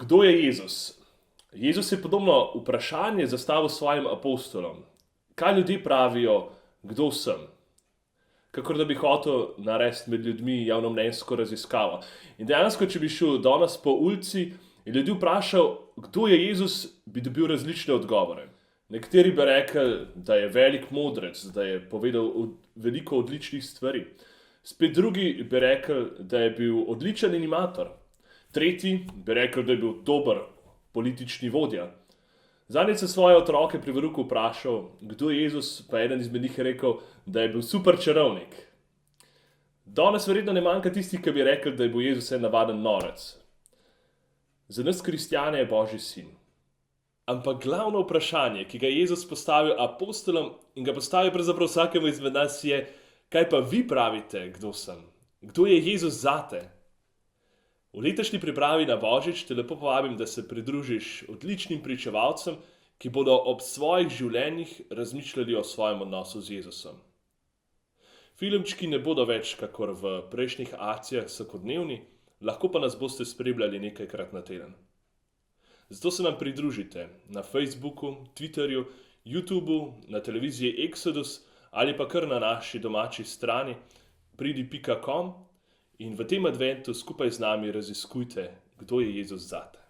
Kdo je Jezus? Jezus je podobno vprašanje zastavil svojim apostolom. Kaj ljudje pravijo, kdo sem? Kakor da bi hotel narediti med ljudmi javnomnenjsko raziskavo. In dejansko, če bi šel danes po ulici in ljudi vprašal, kdo je Jezus, bi dobil različne odgovore. Nekateri bi rekli, da je velik modrec, da je povedal veliko odličnih stvari. Spet drugi bi rekli, da je bil odličen animator. Tretji bi rekel, da je bil dober politični vodja. Zadnjič sem svoje otroke pri verouku vprašal, kdo je Jezus, pa eden izmed njih je rekel, da je bil super čarovnik. Danes verjetno ne manjka tistih, ki bi rekli, da je bil Jezus en navaden norec. Za nas kristjane je Božji sin. Ampak glavno vprašanje, ki ga je Jezus postavil apostolom in ga postavil pravzaprav vsakemu izmed nas je, kaj pa vi pravite, kdo sem? Kdo je Jezus zate? V letošnji pripravi na Božič te lepo povabim, da se pridružiš odličnim pričevalcem, ki bodo ob svojih življenjih razmišljali o svojem odnosu z Jezusom. Filmčki ne bodo več kakor v prejšnjih akcijah vsakodnevni, lahko pa nas boste spremljali nekajkrat na teden. Zato se nam pridružite na Facebooku, Twitterju, YouTubeu, na televiziji Exodus ali pa kar na naši domači strani pridi.com in v tem adventu skupaj z nami raziskujte, kdo je Jezus zate.